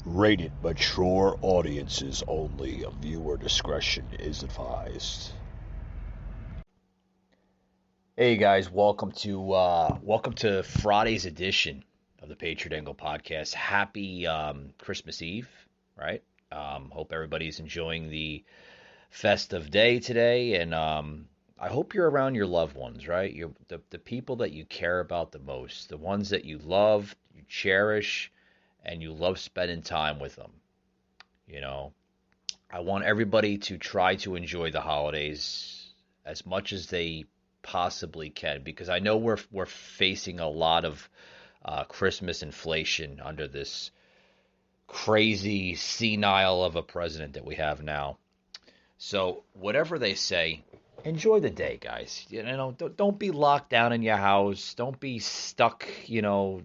Rated mature audiences only. Viewer discretion is advised. Hey guys, welcome to Friday's edition of the Patriot Angle podcast. Happy Christmas Eve, right? Hope everybody's enjoying the festive day today, and I hope you're around your loved ones, right? The people that you care about the most, the ones that you love, you cherish, and you love spending time with them. You know, I want everybody to try to enjoy the holidays as much as they possibly can, because I know we're facing a lot of Christmas inflation under this crazy senile of a president that we have now. So whatever they say, enjoy the day, guys. You know, don't be locked down in your house. Don't be stuck. Uh,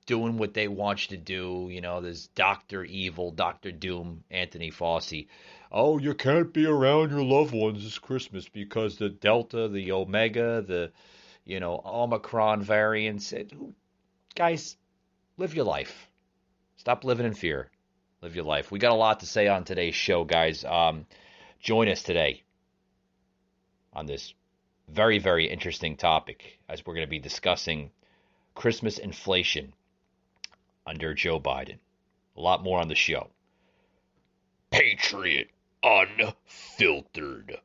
Doing what they want you to do. You know, there's Dr. Evil, Dr. Doom, Anthony Fauci. Oh, you can't be around your loved ones this Christmas because the Delta, the Omega, the, Omicron variants. Guys, live your life. Stop living in fear. Live your life. We got a lot to say on today's show, guys. Join us today on this very, very interesting topic as we're going to be discussing Christmas inflation under Joe Biden. A lot more on the show. Patriot Unfiltered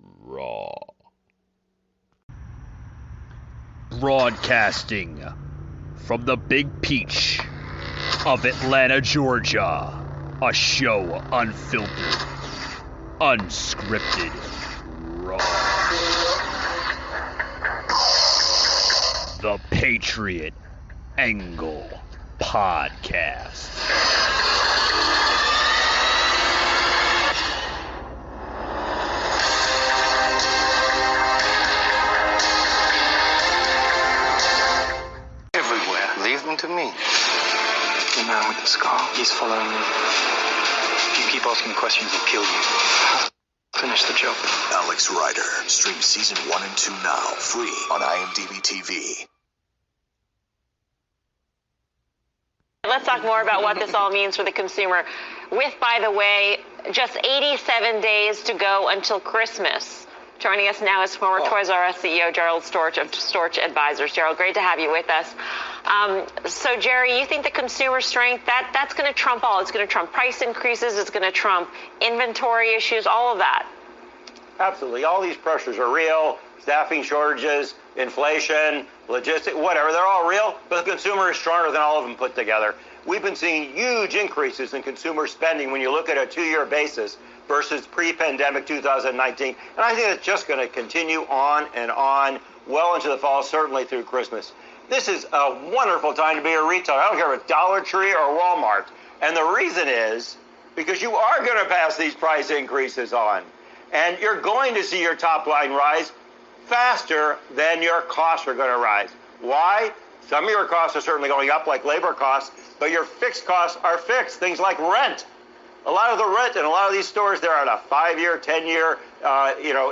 Raw. Broadcasting from the Big Peach of Atlanta, Georgia. A show unfiltered, unscripted, raw. The Patriot Angle Podcast. Everywhere. Leave them to me. The man with the scar, he's following me. If you keep asking questions, he'll kill you. Finish the job. Alex Rider. Stream season 1 and 2 now. Free on IMDb TV. Let's talk more about what this all means for the consumer. With, by the way, just 87 days to go until Christmas. Joining us now is former Toys R Us CEO Gerald Storch of Storch Advisors. Gerald, great to have you with us. So, Jerry, you think the consumer strength, that's going to trump all? It's going to trump price increases. It's going to trump inventory issues, all of that. Absolutely. All these pressures are real. Staffing shortages, inflation, logistics, whatever. They're all real, but the consumer is stronger than all of them put together. We've been seeing huge increases in consumer spending when you look at a two-year basis versus pre-pandemic 2019. And I think it's just going to continue on and on well into the fall, certainly through Christmas. This is a wonderful time to be a retailer. I don't care if it's Dollar Tree or Walmart. And the reason is because you are going to pass these price increases on. And you're going to see your top line rise faster than your costs are going to rise. Why? Some of your costs are certainly going up, like labor costs, but your fixed costs are fixed, things like rent. A lot of the rent in a lot of these stores, they're on a 5-year, 10-year,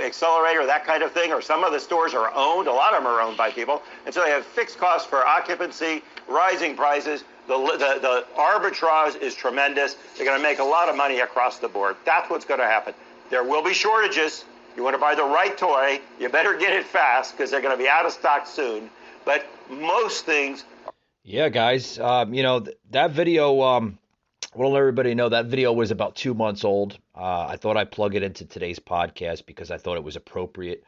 accelerator, that kind of thing, or some of the stores are owned. A lot of them are owned by people, and so they have fixed costs for occupancy, rising prices. The arbitrage is tremendous. They're going to make a lot of money across the board. That's what's going to happen. There will be shortages. You want to buy the right toy, you better get it fast because they're going to be out of stock soon. But most things. Yeah, guys. That video, we'll let everybody know that video was about 2 months old. I thought I'd plug it into today's podcast because I thought it was appropriate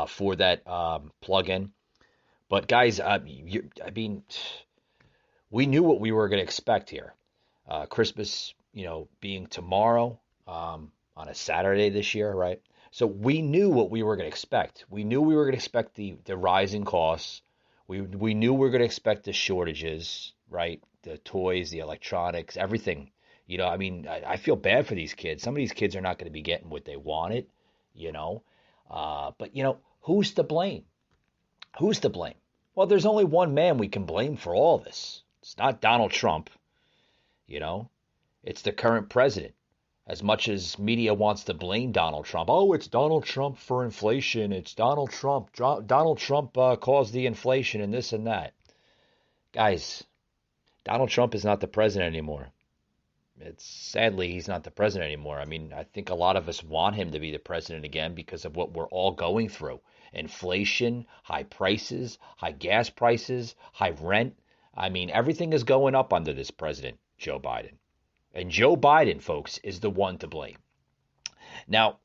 for that plug-in. But, guys, we knew what we were going to expect here. Christmas, being tomorrow on a Saturday this year, right? So we knew what we were going to expect. We knew we were going to expect the rising costs. We knew we were going to expect the shortages, right? The toys, the electronics, everything. I feel bad for these kids. Some of these kids are not going to be getting what they wanted, But, who's to blame? Who's to blame? Well, there's only one man we can blame for all this. It's not Donald Trump, It's the current president. As much as media wants to blame Donald Trump, it's Donald Trump for inflation. It's Donald Trump. Donald Trump caused the inflation and this and that. Guys, Donald Trump is not the president anymore. Sadly, he's not the president anymore. I mean, I think a lot of us want him to be the president again because of what we're all going through. Inflation, high prices, high gas prices, high rent. I mean, everything is going up under this president, Joe Biden. And Joe Biden, folks, is the one to blame. Now,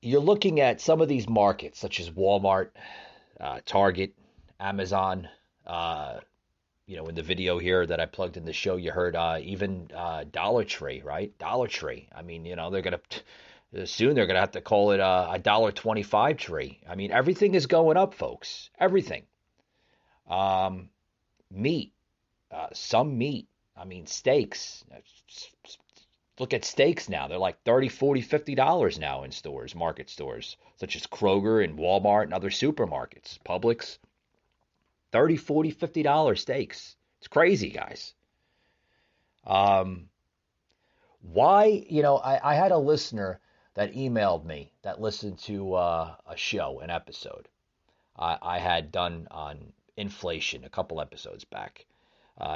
you're looking at some of these markets, such as Walmart, Target, Amazon. In the video here that I plugged in the show, you heard even Dollar Tree, right? Dollar Tree. I mean, they're going to, soon they're going to have to call it a $1.25 tree. I mean, everything is going up, folks. Everything. Meat. Some meat. I mean, steaks. Look at steaks now. They're like $30, $40, $50 now in stores, market stores, such as Kroger and Walmart and other supermarkets, Publix. $30, $40, $50 steaks. It's crazy, guys. Why, I had a listener that emailed me that listened to a show, an episode I had done on inflation a couple episodes back.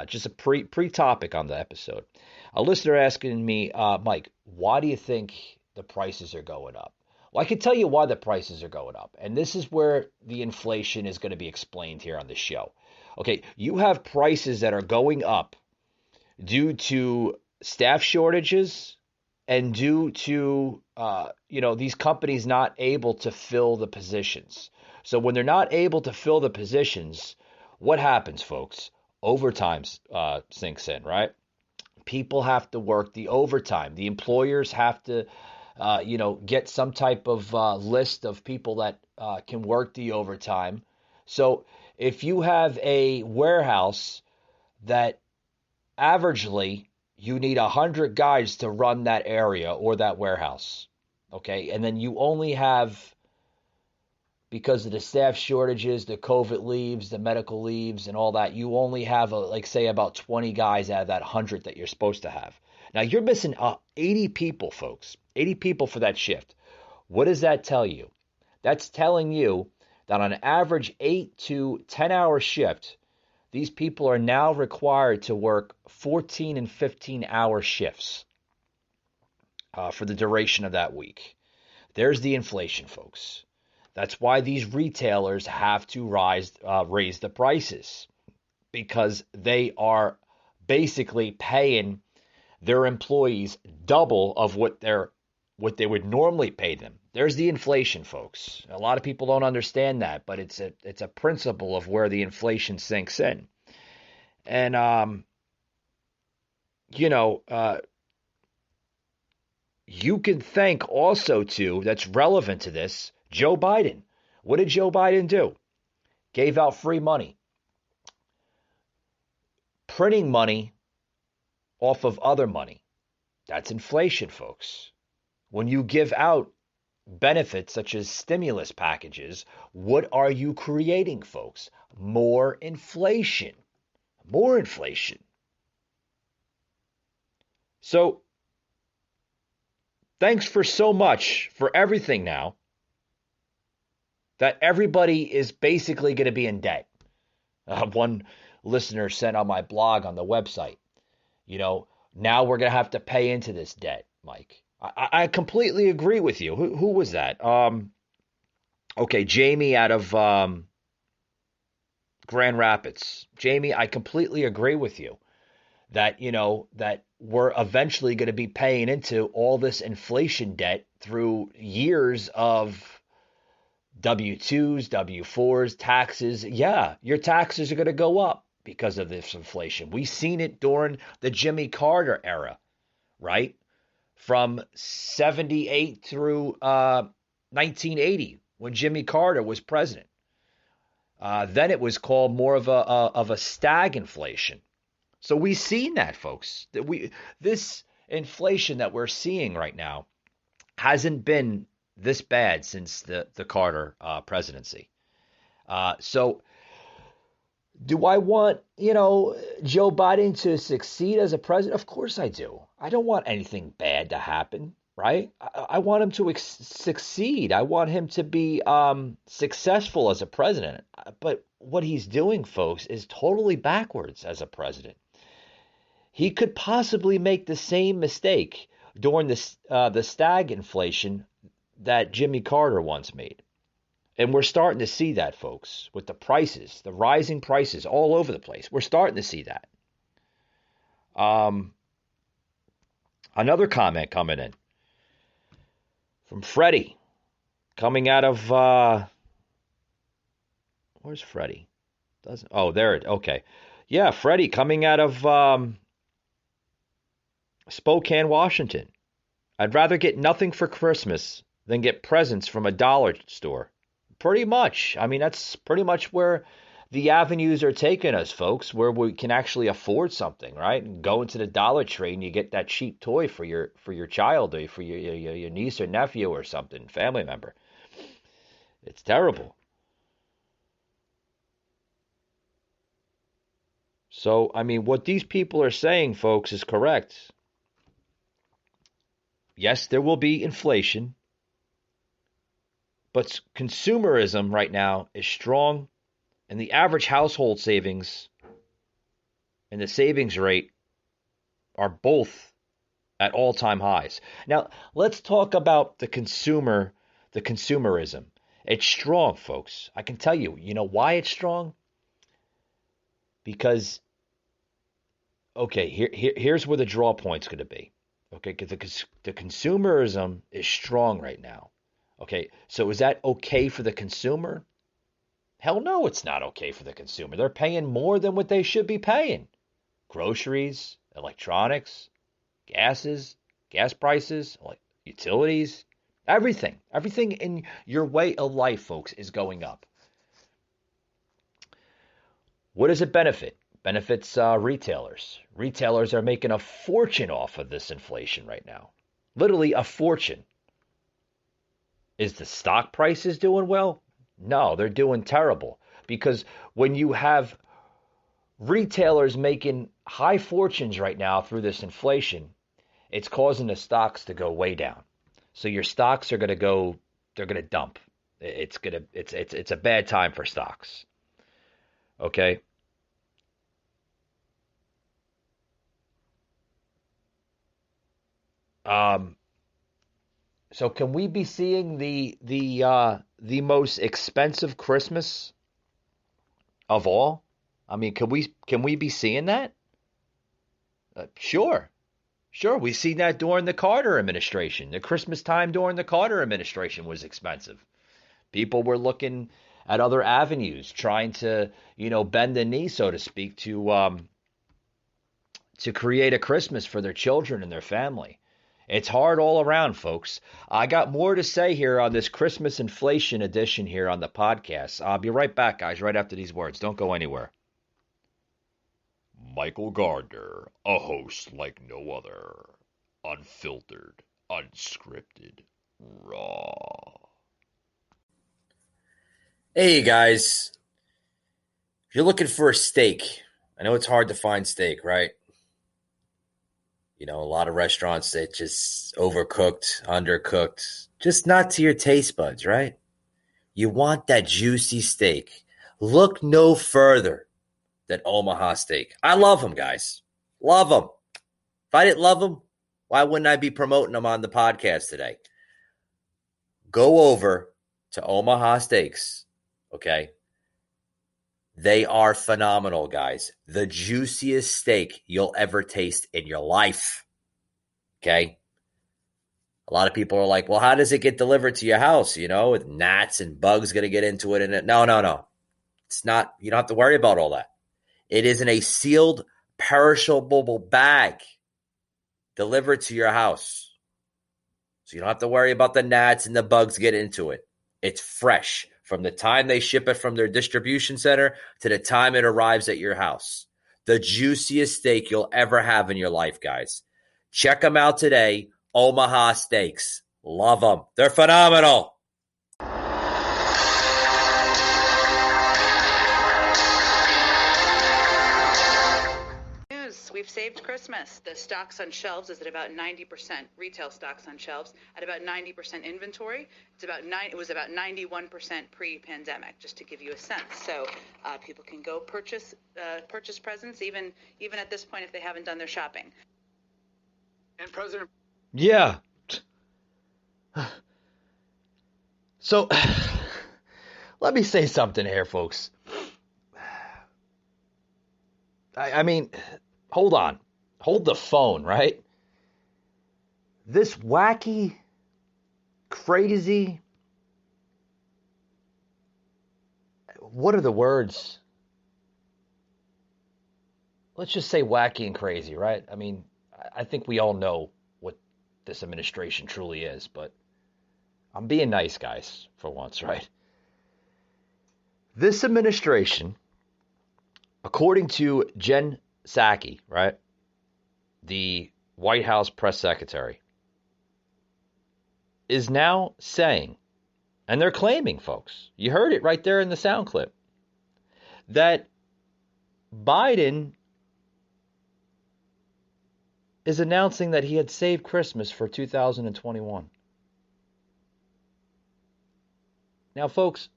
Just a pre-topic on the episode. A listener asking me, Mike, why do you think the prices are going up? Well, I can tell you why the prices are going up. And this is where the inflation is going to be explained here on the show. Okay, you have prices that are going up due to staff shortages and due to, these companies not able to fill the positions. So when they're not able to fill the positions, what happens, folks? Overtime sinks in, right? People have to work the overtime. The employers have to get some type of list of people that can work the overtime. So if you have a warehouse that averagely you need 100 guys to run that area or that warehouse, okay, and then you only have, because of the staff shortages, the COVID leaves, the medical leaves, and all that, you only have, about 20 guys out of that 100 that you're supposed to have. Now, you're missing 80 people, folks. 80 people for that shift. What does that tell you? That's telling you that on average 8 to 10-hour shift, these people are now required to work 14 and 15-hour shifts for the duration of that week. There's the inflation, folks. That's why these retailers have to raise the prices, because they are basically paying their employees double of what they would normally pay them. There's the inflation, folks. A lot of people don't understand that, but it's a principle of where the inflation sinks in. And you can thank also too, that's relevant to this, Joe Biden. What did Joe Biden do? Gave out free money. Printing money off of other money. That's inflation, folks. When you give out benefits such as stimulus packages, what are you creating, folks? More inflation. More inflation. So, thanks for so much for everything now, that everybody is basically going to be in debt. One listener sent on my blog on the website, now we're going to have to pay into this debt, Mike. I completely agree with you. Who was that? Okay, Jamie out of Grand Rapids. Jamie, I completely agree with you that, that we're eventually going to be paying into all this inflation debt through years of W-2s, W-4s, taxes. Yeah, your taxes are going to go up because of this inflation. We've seen it during the Jimmy Carter era, right? From 78 through 1980, when Jimmy Carter was president. Then it was called more of a stagflation. So we've seen that, folks. This inflation that we're seeing right now hasn't been this bad since the Carter presidency. So do I want, Joe Biden to succeed as a president? Of course I do. I don't want anything bad to happen, right? I want him to succeed. I want him to be successful as a president. But what he's doing, folks, is totally backwards as a president. He could possibly make the same mistake during the stagflation that Jimmy Carter once made. And we're starting to see that, folks, with the prices, the rising prices all over the place. We're starting to see that. Another comment coming in from Freddie, coming out of where's Freddie? Okay. Yeah, Freddie coming out of Spokane, Washington. I'd rather get nothing for Christmas than get presents from a dollar store. Pretty much. I mean, that's pretty much where the avenues are taking us, folks, where we can actually afford something, right? And go into the Dollar Tree and you get that cheap toy for your child or for your niece or nephew or something, family member. It's terrible. So, I mean, what these people are saying, folks, is correct. Yes, there will be inflation, but consumerism right now is strong, and the average household savings and the savings rate are both at all-time highs. Now, let's talk about the consumerism. It's strong, folks. I can tell you, you know why it's strong? Because, okay, here's where the draw point's going to be. Okay, because the consumerism is strong right now. Okay, so is that okay for the consumer? Hell no, it's not okay for the consumer. They're paying more than what they should be paying. Groceries, electronics, gas prices, like utilities, everything in your way of life, folks, is going up. What does it benefit? Benefits retailers. Retailers are making a fortune off of this inflation right now. Literally a fortune. Is the stock prices doing well? No, they're doing terrible. Because when you have retailers making high fortunes right now through this inflation, it's causing the stocks to go way down. So your stocks are going to go, they're going to dump. It's a bad time for stocks. Okay? So can we be seeing the most expensive Christmas of all? I mean, can we be seeing that? Sure. We've seen that during the Carter administration. The Christmas time during the Carter administration was expensive. People were looking at other avenues, trying to, bend the knee, so to speak, to create a Christmas for their children and their family. It's hard all around, folks. I got more to say here on this Christmas inflation edition here on the podcast. I'll be right back, guys, right after these words. Don't go anywhere. Michael Gardner, a host like no other. Unfiltered, unscripted, raw. Hey, guys. If you're looking for a steak, I know it's hard to find steak, right? A lot of restaurants that just overcooked, undercooked, just not to your taste buds, right? You want that juicy steak. Look no further than Omaha Steak. I love them, guys. Love them. If I didn't love them, why wouldn't I be promoting them on the podcast today? Go over to Omaha Steaks, okay? They are phenomenal, guys. The juiciest steak you'll ever taste in your life. Okay? A lot of people are like, well, how does it get delivered to your house? With gnats and bugs going to get into it. And no. It's not, you don't have to worry about all that. It is in a sealed, perishable bag delivered to your house. So you don't have to worry about the gnats and the bugs get into it. It's fresh. From the time they ship it from their distribution center to the time it arrives at your house. The juiciest steak you'll ever have in your life, guys. Check them out today. Omaha Steaks. Love them. They're phenomenal. we've saved Christmas. The stocks on shelves is at about 90%, retail stocks on shelves at about 90% inventory. It was about 91% pre-pandemic, just to give you a sense. So people can go purchase presents even at this point if they haven't done their shopping. And President. Yeah. So let me say something here, folks. I mean, hold on. Hold the phone, right? This wacky, crazy, what are the words? Let's just say wacky and crazy, right? I mean, I think we all know what this administration truly is, but I'm being nice, guys, for once, right? This administration, according to Jen Psaki, right, the White House press secretary, is now saying, and they're claiming, folks, you heard it right there in the sound clip, that Biden is announcing that he had saved Christmas for 2021. Now, folks,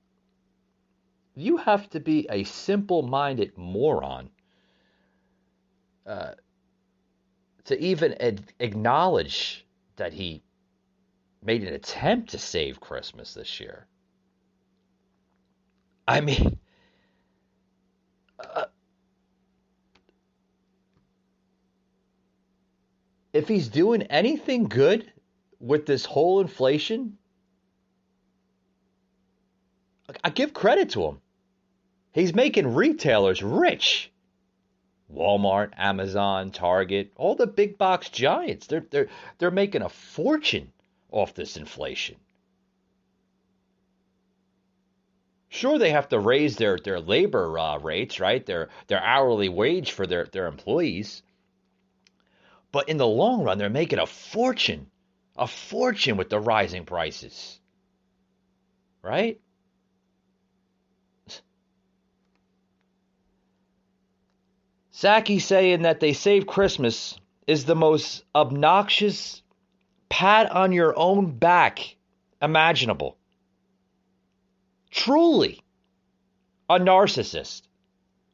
you have to be a simple-minded moron to even acknowledge that he made an attempt to save Christmas this year. I mean, if he's doing anything good with this whole inflation, I give credit to him. He's making retailers rich. Walmart, Amazon, Target, all the big box giants, they're making a fortune off this inflation. Sure, they have to raise their labor rates, right? Their hourly wage for their employees. But in the long run, they're making a fortune with the rising prices. Right? Psaki saying that they saved Christmas is the most obnoxious pat on your own back imaginable. Truly a narcissist.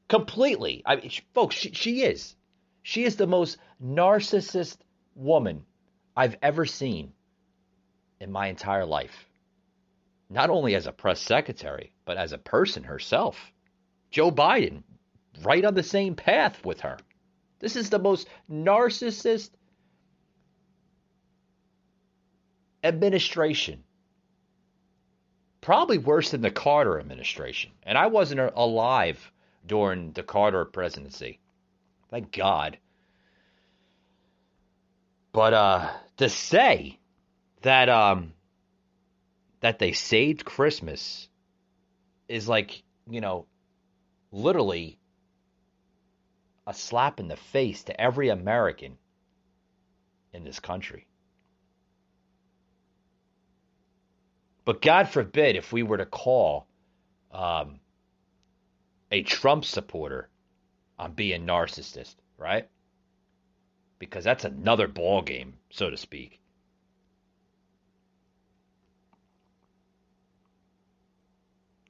Completely. I mean, folks, she is. She is the most narcissist woman I've ever seen in my entire life. Not only as a press secretary, but as a person herself. Joe Biden, right on the same path with her. This is the most narcissist administration. Probably worse than the Carter administration. And I wasn't alive during the Carter presidency. Thank God. But to say that that they saved Christmas is like, literally a slap in the face to every American in this country. But God forbid if we were to call a Trump supporter on being narcissist, right? Because that's another ball game, so to speak.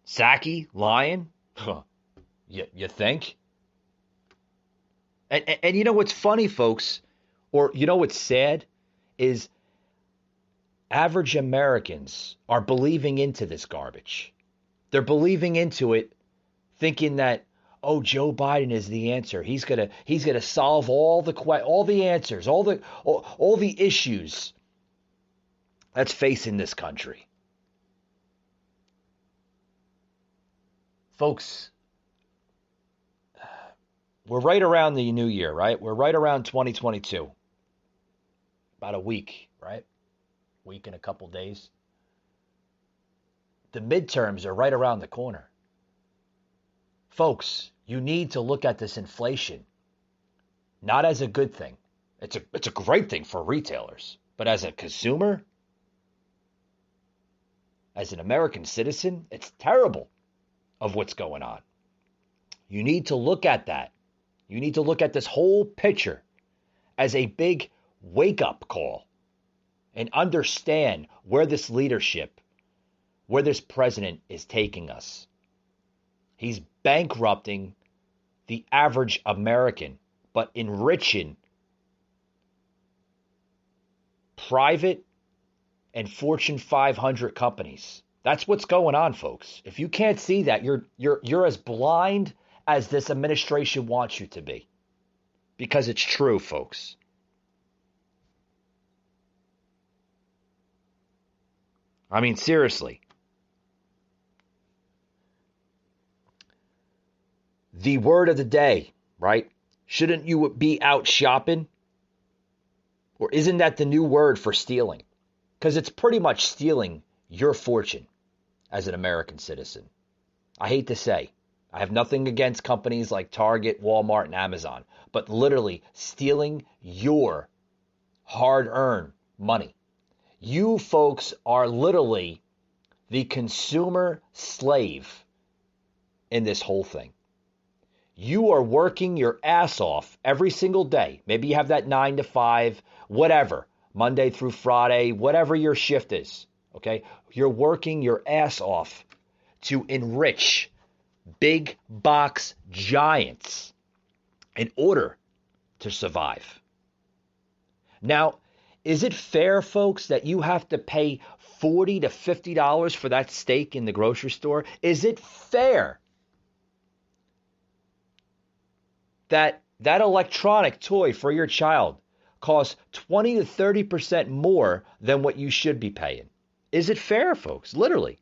Psaki lying? Huh. You think? And you know what's funny, folks, or you know what's sad, is average Americans are believing into this garbage. They're believing into it, thinking that, oh, Joe Biden is the answer. He's gonna solve all the answers, all the issues that's facing this country. Folks, we're right around the new year, right? We're right around 2022. About a week, right? Week and a couple days. The midterms are right around the corner. Folks, you need to look at this inflation not as a good thing. It's a great thing for retailers, but as a consumer, as an American citizen, it's terrible of what's going on. You need to look at that You need to look at this whole picture as a big wake-up call and understand where this leadership, where this president is taking us. He's bankrupting the average American, but enriching private and Fortune 500 companies. That's what's going on, folks. If you can't see that, you're as blind as this administration wants you to be. Because it's true, folks. I mean, seriously. The word of the day, right? Shouldn't you be out shopping? Or isn't that the new word for stealing? Because it's pretty much stealing your fortune as an American citizen. I hate to say, I have nothing against companies like Target, Walmart, and Amazon, but literally stealing your hard-earned money. You folks are literally the consumer slave in this whole thing. You are working your ass off every single day. Maybe you have that 9 to 5, whatever, Monday through Friday, whatever your shift is, okay? You're working your ass off to enrich big box giants in order to survive. Now, is it fair, folks, that you have to pay $40 to $50 for that steak in the grocery store? Is it fair that electronic toy for your child costs 20 to 30% more than what you should be paying? Is it fair, folks? Literally.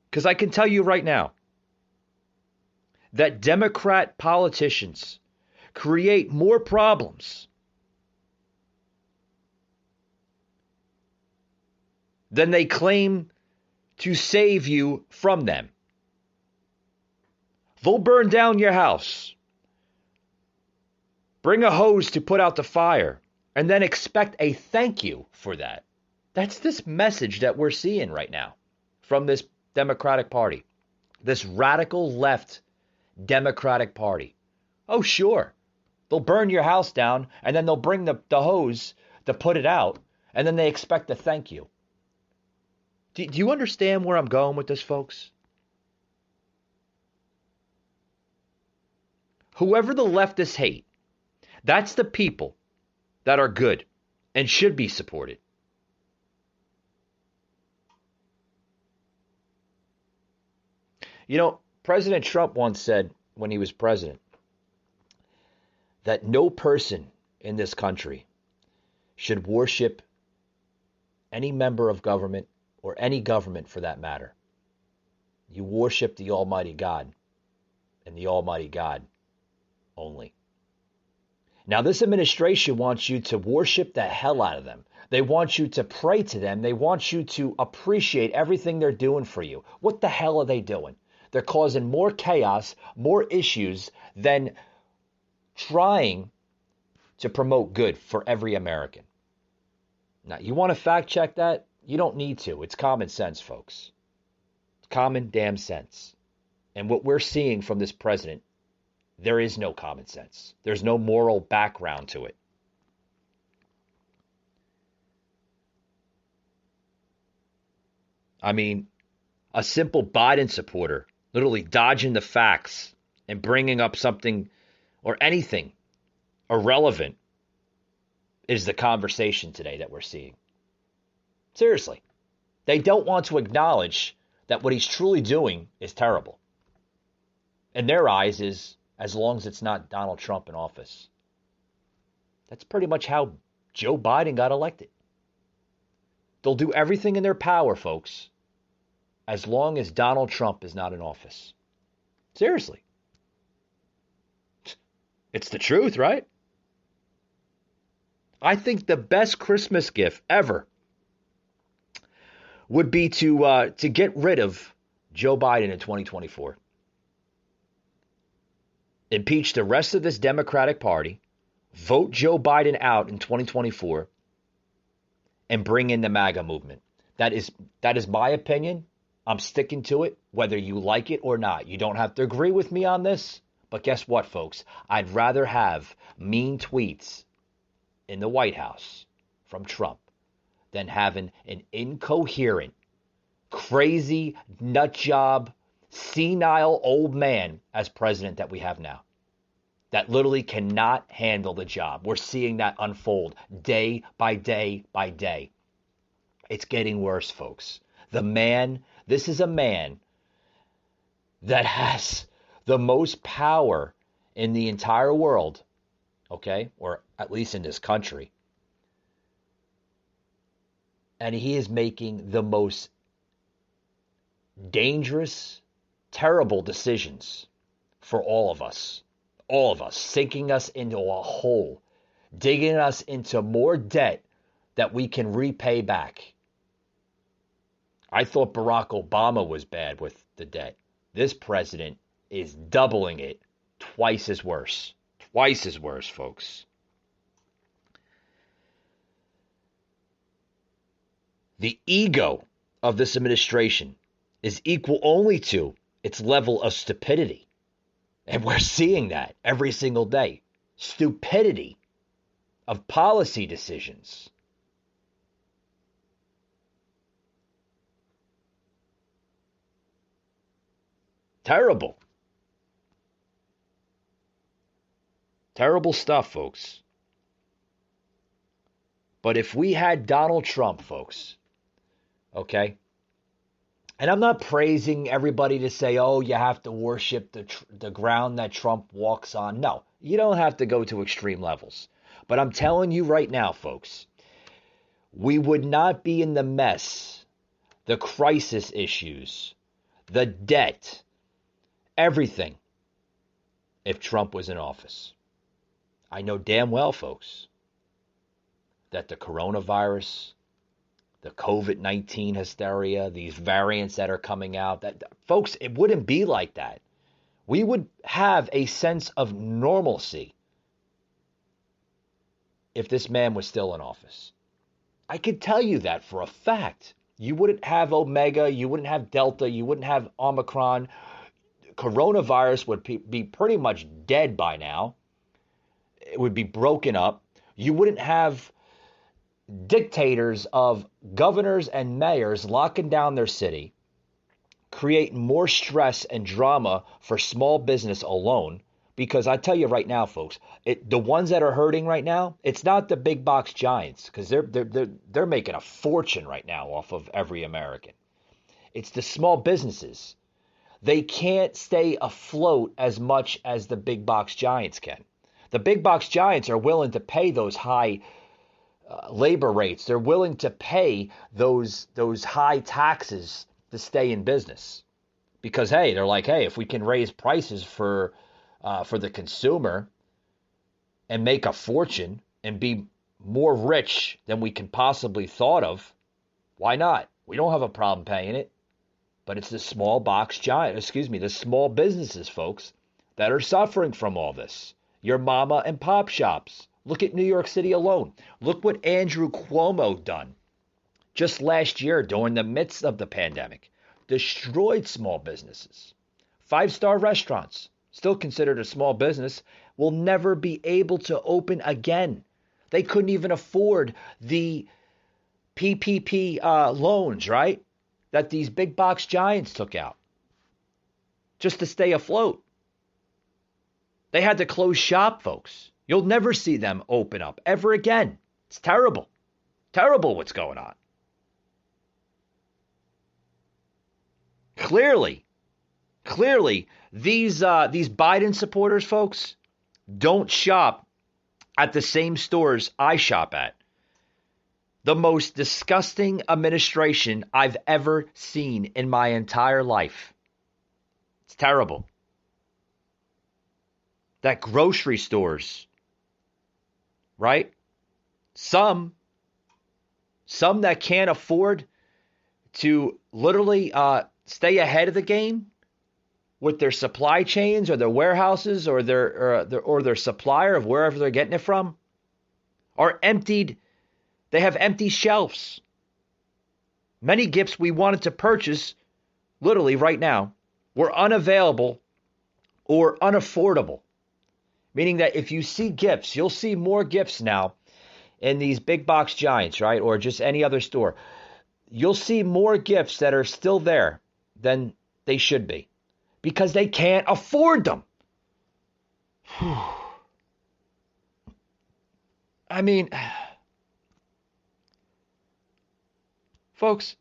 Because I can tell you right now that Democrat politicians create more problems than they claim to save you from them. They'll burn down your house, bring a hose to put out the fire, and then expect a thank you for that. That's this message that we're seeing right now from this Democratic Party, this radical left Democratic Party. Oh, sure. They'll burn your house down, and then they'll bring the hose to put it out, and then they expect a thank you. Do you understand where I'm going with this, folks? Whoever the leftists hate, that's the people that are good and should be supported. You know, President Trump once said when he was president that no person in this country should worship any member of government or any government for that matter. You worship the Almighty God and the Almighty God only. Now, this administration wants you to worship the hell out of them. They want you to pray to them. They want you to appreciate everything they're doing for you. What the hell are they doing? They're causing more chaos, more issues than trying to promote good for every American. Now, you want to fact check that? You don't need to. It's common sense, folks. Common damn sense. And what we're seeing from this president, there is no common sense. There's no moral background to it. I mean, a simple Biden supporter literally dodging the facts and bringing up something or anything irrelevant is the conversation today that we're seeing. Seriously. They don't want to acknowledge that what he's truly doing is terrible. In their eyes is, as long as it's not Donald Trump in office. That's pretty much how Joe Biden got elected. They'll do everything in their power, folks, as long as Donald Trump is not in office. Seriously. It's the truth, right? I think the best Christmas gift ever would be to get rid of Joe Biden in 2024. Impeach the rest of this Democratic Party, vote Joe Biden out in 2024, and bring in the MAGA movement. That is my opinion I'm sticking to it, whether you like it or not. You don't have to agree with me on this. But guess what, folks? I'd rather have mean tweets in the White House from Trump than having an incoherent, crazy, nut job, senile old man as president that we have now. That literally cannot handle the job. We're seeing that unfold day by day by day. It's getting worse, folks. This is a man that has the most power in the entire world, okay, or at least in this country. And he is making the most dangerous, terrible decisions for all of us, sinking us into a hole, digging us into more debt that we can repay back. I thought Barack Obama was bad with the debt. This president is doubling it, twice as worse. Twice as worse, folks. The ego of this administration is equal only to its level of stupidity. And we're seeing that every single day. Stupidity of policy decisions. Terrible. Terrible stuff, folks. But if we had Donald Trump, folks, okay? And I'm not praising everybody to say, oh, you have to worship the ground that Trump walks on. No, you don't have to go to extreme levels. But I'm telling you right now, folks, we would not be in the mess, the crisis issues, the debt, everything, if Trump was in office. I know damn well, folks, that the coronavirus, the COVID-19 hysteria, these variants that are coming out, that folks, it wouldn't be like that. We would have a sense of normalcy if this man was still in office. I could tell you that for a fact. You wouldn't have Omega, you wouldn't have Delta, you wouldn't have Omicron. Coronavirus would be pretty much dead by now. It would be broken up. You wouldn't have dictators of governors and mayors locking down their city, creating more stress and drama for small business alone. Because I tell you right now, folks, the ones that are hurting right now, it's not the big box giants, because they're making a fortune right now off of every American. It's the small businesses. They can't stay afloat as much as the big box giants can. The big box giants are willing to pay those high labor rates. They're willing to pay those high taxes to stay in business, because they're like, hey, if we can raise prices for the consumer and make a fortune and be more rich than we can possibly thought of, why not? We don't have a problem paying it. But it's the small businesses, folks, that are suffering from all this. Your mama and pop shops. Look at New York City alone. Look what Andrew Cuomo done just last year during the midst of the pandemic. Destroyed small businesses. 5-star restaurants, still considered a small business, will never be able to open again. They couldn't even afford the PPP loans, right? That these big box giants took out just to stay afloat. They had to close shop, folks. You'll never see them open up ever again. It's terrible. Terrible what's going on. Clearly, these Biden supporters, folks, don't shop at the same stores I shop at. The most disgusting administration I've ever seen in my entire life. It's terrible. That grocery stores, right? Some that can't afford to literally stay ahead of the game with their supply chains or their warehouses or their supplier of wherever they're getting it from are emptied. They have empty shelves. Many gifts we wanted to purchase literally right now, were unavailable or unaffordable. Meaning that if you see gifts, you'll see more gifts now in these big box giants, right? Or just any other store. You'll see more gifts that are still there than they should be because they can't afford them. I mean, folks,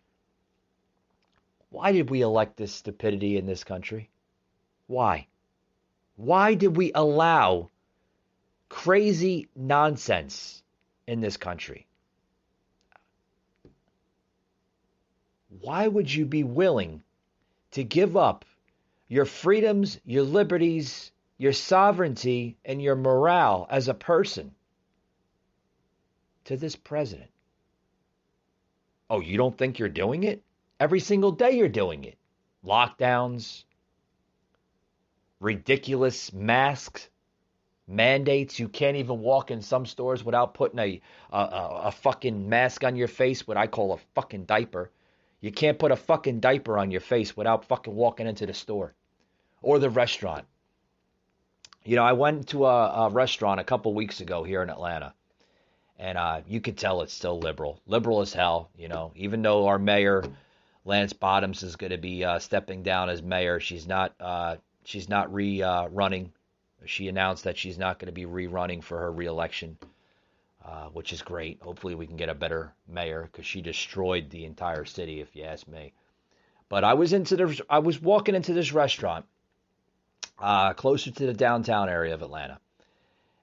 why did we elect this stupidity in this country? Why? Why did we allow crazy nonsense in this country? Why would you be willing to give up your freedoms, your liberties, your sovereignty, and your morale as a person to this president? Oh, you don't think you're doing it? Every single day you're doing it. Lockdowns, ridiculous masks, mandates. You can't even walk in some stores without putting a fucking mask on your face, what I call a fucking diaper. You can't put a fucking diaper on your face without fucking walking into the store or the restaurant. You know, I went to a restaurant a couple weeks ago here in Atlanta, and you could tell it's still liberal as hell. You know, even though our mayor Lance Bottoms is going to be stepping down as mayor, she's not running. She announced that she's not going to be rerunning for her reelection, which is great. Hopefully we can get a better mayor because she destroyed the entire city, if you ask me. But I was walking into this restaurant closer to the downtown area of Atlanta,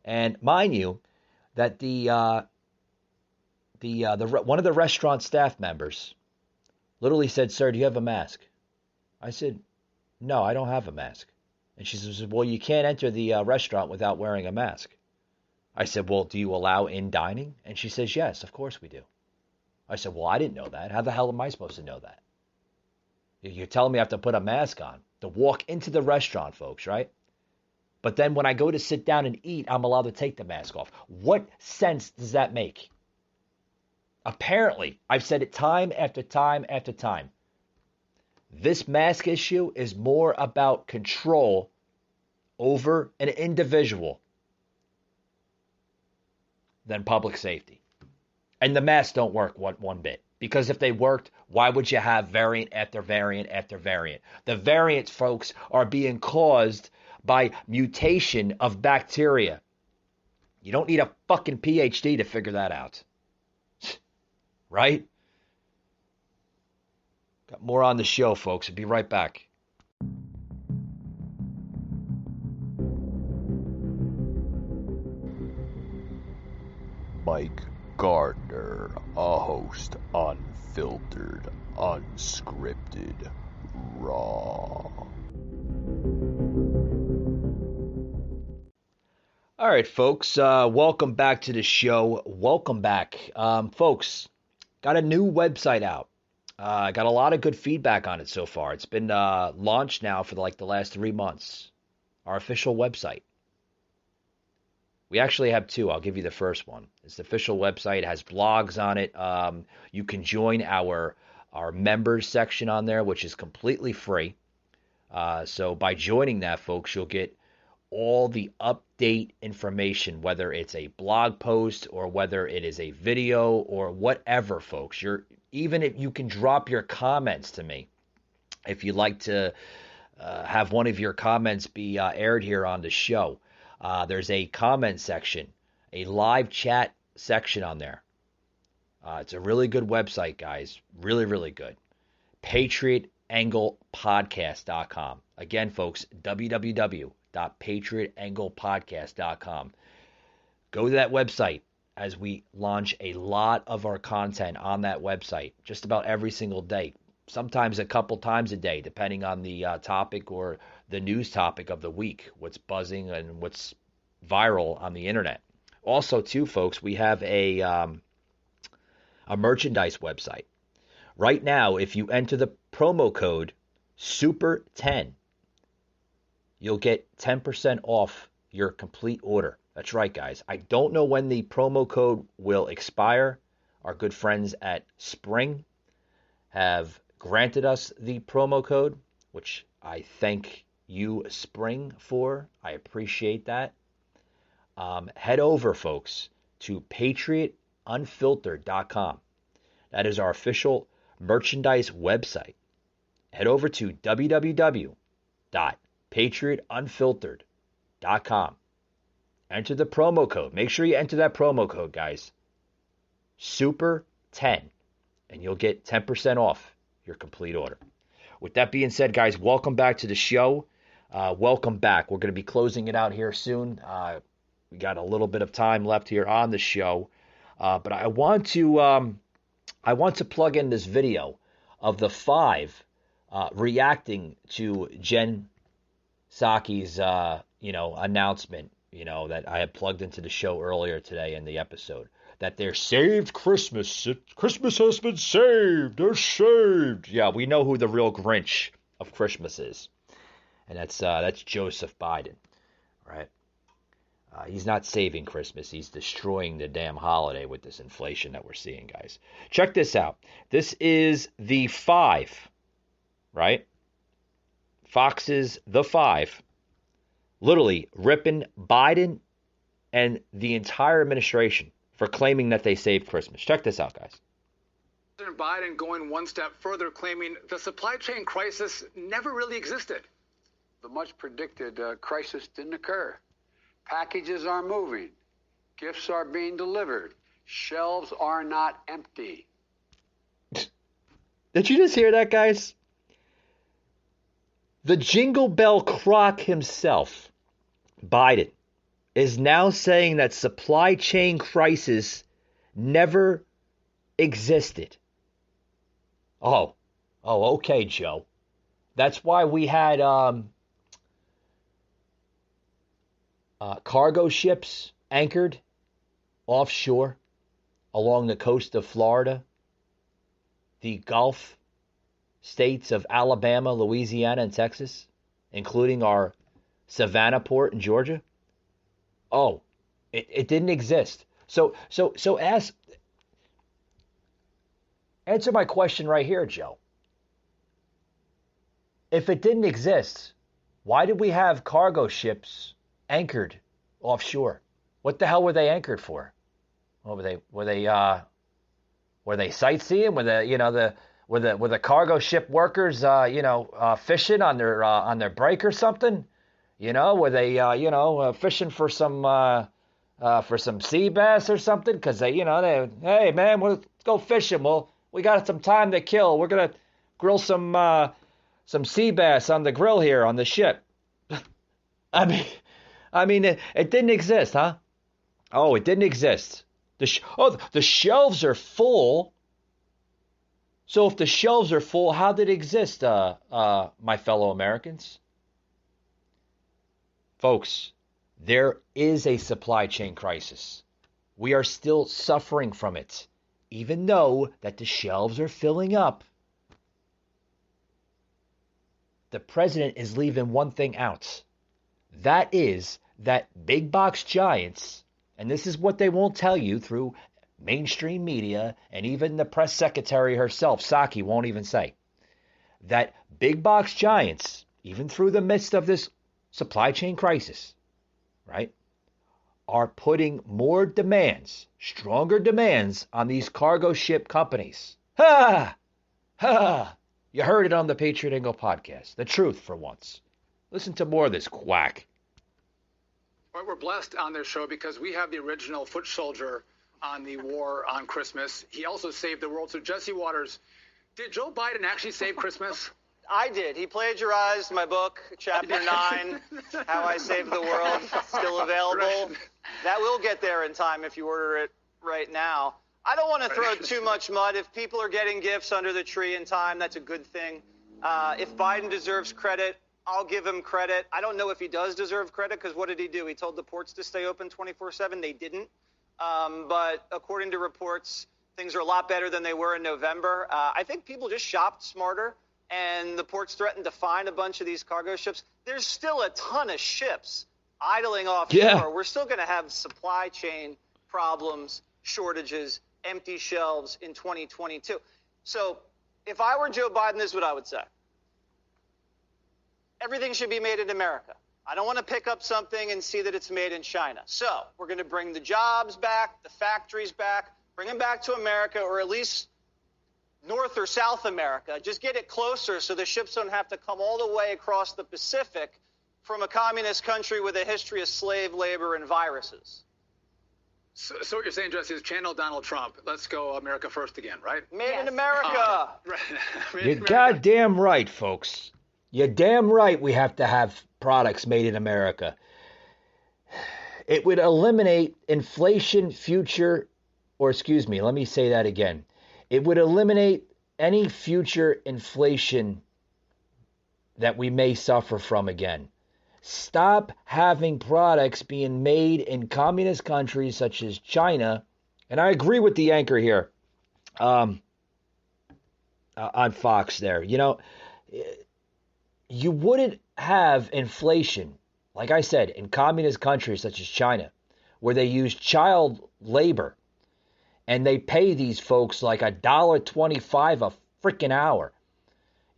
and mind you, that the one of the restaurant staff members literally said, "Sir, do you have a mask?" I said, "No, I don't have a mask." And she says, "Well, you can't enter the restaurant without wearing a mask." I said, "Well, do you allow in dining?" And she says, "Yes, of course we do." I said, "Well, I didn't know that. How the hell am I supposed to know that? You're telling me I have to put a mask on to walk into the restaurant, folks, right? But then when I go to sit down and eat, I'm allowed to take the mask off. What sense does that make?" Apparently, I've said it time after time after time. This mask issue is more about control over an individual than public safety. And the masks don't work one bit. Because if they worked, why would you have variant after variant after variant? The variants, folks, are being caused by mutation of bacteria. You don't need a fucking PhD to figure that out. Right? Got more on the show, folks. I'll be right back. Mike Gardner, a host, unfiltered, unscripted, raw. All right, folks. Welcome back to the show. Welcome back. Folks, got a new website out. Got a lot of good feedback on it so far. It's been launched now for the last 3 months. Our official website. We actually have two. I'll give you the first one. It's the official website. It has blogs on it. You can join our members section on there, which is completely free. So by joining that, folks, you'll get all the update information, whether it's a blog post or whether it is a video or whatever, folks. Even if you can drop your comments to me, if you'd like to have one of your comments be aired here on the show. There's a comment section, a live chat section on there. It's a really good website, guys. Really, really good. PatriotAnglePodcast.com. Again, folks, www.PatriotAnglePodcast.com. Go to that website as we launch a lot of our content on that website just about every single day. Sometimes a couple times a day, depending on the topic or the news topic of the week, what's buzzing and what's viral on the internet. Also, too, folks, we have a merchandise website. Right now, if you enter the promo code SUPER10, you'll get 10% off your complete order. That's right, guys. I don't know when the promo code will expire. Our good friends at Spring have granted us the promo code, which I thank you, Spring, for. I appreciate that. Head over, folks, to patriotunfiltered.com. That is our official merchandise website. Head over to www.patriotunfiltered.com. Enter the promo code. Make sure you enter that promo code, guys. Super10. And you'll get 10% off your complete order. With that being said, guys, welcome back to the show. Welcome back. We're going to be closing it out here soon. We got a little bit of time left here on the show. But I want to plug in this video of the 5 reacting to Jen Psaki's announcement, that I had plugged into the show earlier today in the episode, that they're saved Christmas. Christmas has been saved. They're saved. Yeah, we know who the real Grinch of Christmas is, and that's Joseph Biden, right? He's not saving Christmas. He's destroying the damn holiday with this inflation that we're seeing, guys. Check this out. This is the 5, right? Fox's The 5, literally ripping Biden and the entire administration for claiming that they saved Christmas. Check this out, guys. President Biden going one step further, claiming the supply chain crisis never really existed. The much predicted crisis didn't occur. Packages are moving. Gifts are being delivered. Shelves are not empty. Did you just hear that, guys? The Jingle Bell Croc himself, Biden, is now saying that supply chain crisis never existed. Oh, okay, Joe. That's why we had cargo ships anchored offshore along the coast of Florida, the Gulf states of Alabama, Louisiana, and Texas, including our Savannah port in Georgia. Oh, it didn't exist. So answer my question right here, Joe. If it didn't exist, why did we have cargo ships anchored offshore? What the hell were they anchored for? What were they sightseeing? Were the cargo ship workers fishing on their break or something? Were they fishing for some sea bass or something? Because hey man, let's go fishing. Well, we got some time to kill. We're gonna grill some sea bass on the grill here on the ship. I mean, it didn't exist, huh? Oh, it didn't exist. The shelves are full. So if the shelves are full, how did it exist, my fellow Americans? Folks, there is a supply chain crisis. We are still suffering from it, even though that the shelves are filling up. The president is leaving one thing out. That is that big box giants, and this is what they won't tell you through mainstream media, and even the press secretary herself, Psaki, won't even say, that big box giants, even through the midst of this supply chain crisis, right, are putting more demands, stronger demands on these cargo ship companies. Ha! Ha! You heard it on the Patriot Angle podcast. The truth for once. Listen to more of this quack. Well, we're blessed on this show because we have the original foot soldier on the war on Christmas. He also saved the world. So Jesse Waters, did Joe Biden actually save Christmas? I did. He plagiarized my book, Chapter 9, How I Saved the World, still available. Right. That will get there in time if you order it right now. I don't want to throw too much mud. If people are getting gifts under the tree in time, that's a good thing. If Biden deserves credit, I'll give him credit. I don't know if he does deserve credit because what did he do? He told the ports to stay open 24/7. They didn't. But according to reports, things are a lot better than they were in November. I think people just shopped smarter, and the ports threatened to fine a bunch of these cargo ships. There's still a ton of ships idling offshore. Yeah. We're still going to have supply chain problems, shortages, empty shelves in 2022. So If I were Joe Biden, this is what I would say. Everything should be made in America. I don't want to pick up something and see that it's made in China. So we're going to bring the jobs back, the factories back, bring them back to America, or at least North or South America. Just get it closer so the ships don't have to come all the way across the Pacific from a communist country with a history of slave labor and viruses. So what you're saying, Jesse, is channel Donald Trump. Let's go America first again, right? Made in America. You're goddamn right, folks. You're damn right we have to have products made in America. It would eliminate inflation let me say that again. It would eliminate any future inflation that we may suffer from again. Stop having products being made in communist countries such as China. And I agree with the anchor here on Fox there. You know, you wouldn't have inflation, like I said, in communist countries such as China, where they use child labor and they pay these folks like $1.25 a freaking hour.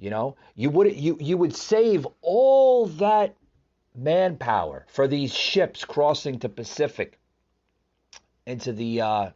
You know, you would save all that manpower for these ships crossing the Pacific into the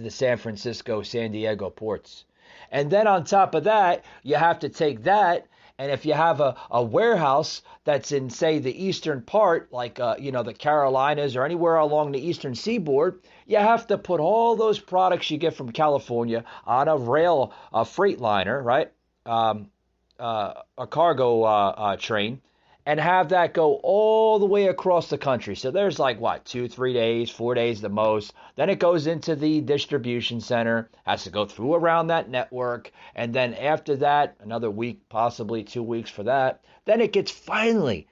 San Francisco, San Diego ports. And then on top of that, you have to take that, and if you have a warehouse that's in, say, the eastern part, like the Carolinas or anywhere along the eastern seaboard, you have to put all those products you get from California on a freight liner, right? A cargo train, and have that go all the way across the country. So there's 2, 3 days, 4 days the most. Then it goes into the distribution center, has to go through around that network. And then after that, another week, possibly 2 weeks for that. Then it gets finally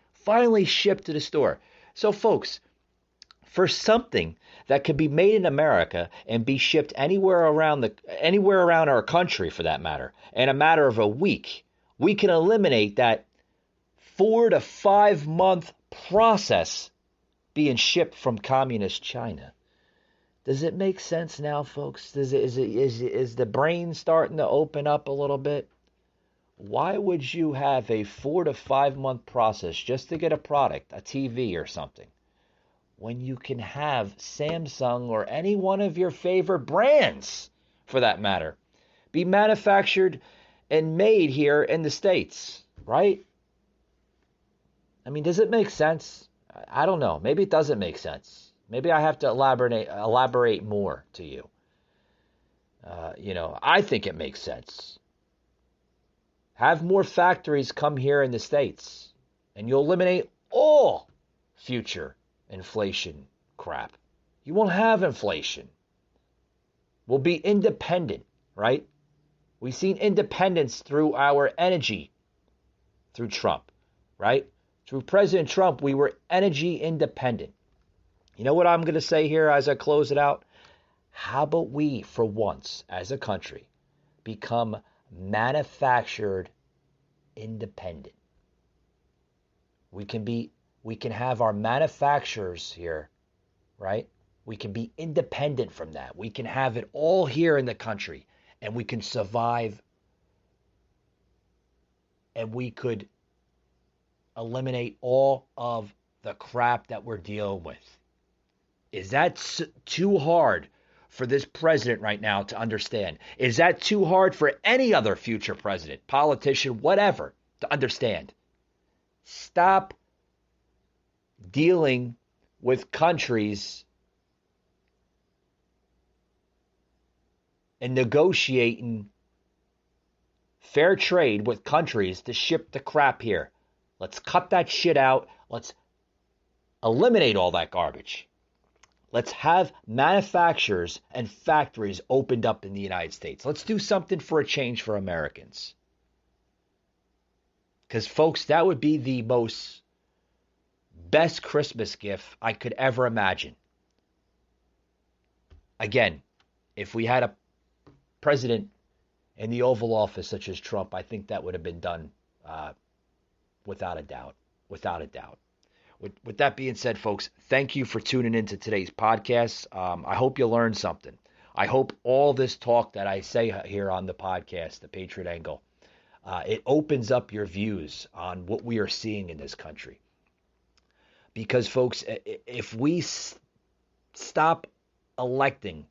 shipped to the store. So folks, for something that could be made in America and be shipped anywhere around our country for that matter, in a matter of a week, we can eliminate that 4 to 5 month process being shipped from communist China. Does it make sense now, folks? Is the brain starting to open up a little bit? Why would you have a 4 to 5 month process just to get a product, a TV or something, when you can have Samsung or any one of your favorite brands, for that matter, be manufactured and made here in the States, right? I mean, does it make sense? I don't know. Maybe it doesn't make sense. Maybe I have to elaborate more to you. I think it makes sense. Have more factories come here in the States, and you'll eliminate all future inflation crap. You won't have inflation. We'll be independent, right? We've seen independence through our energy, through Trump, right? Through President Trump, we were energy independent. You know what I'm going to say here as I close it out? How about we, for once, as a country, become manufactured independent? We can have our manufacturers here, right? We can be independent from that. We can have it all here in the country, and we can survive, and we could eliminate all of the crap that we're dealing with. Is that too hard for this president right now to understand? Is that too hard for any other future president, politician, whatever, to understand? Stop dealing with countries and negotiating fair trade with countries to ship the crap here. Let's cut that shit out. Let's eliminate all that garbage. Let's have manufacturers and factories opened up in the United States. Let's do something for a change for Americans. Because, folks, that would be the best Christmas gift I could ever imagine. Again, if we had a president in the Oval Office such as Trump, I think that would have been done without a doubt. Without a doubt. With that being said, folks, thank you for tuning into today's podcast. I hope you learned something. I hope all this talk that I say here on the podcast, The Patriot Angle, it opens up your views on what we are seeing in this country. Because, folks, if we stop electing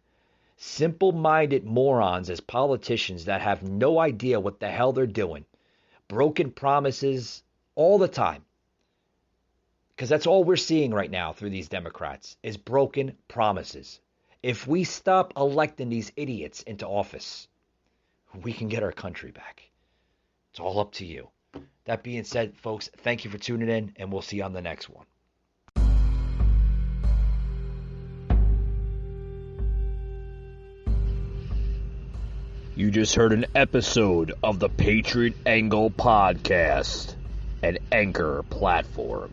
simple-minded morons as politicians that have no idea what the hell they're doing, broken promises all the time, because that's all we're seeing right now through these Democrats is broken promises. If we stop electing these idiots into office, we can get our country back. It's all up to you. That being said, folks, thank you for tuning in, and we'll see you on the next one. You just heard an episode of the Patriot Angle Podcast, an Anchor platform.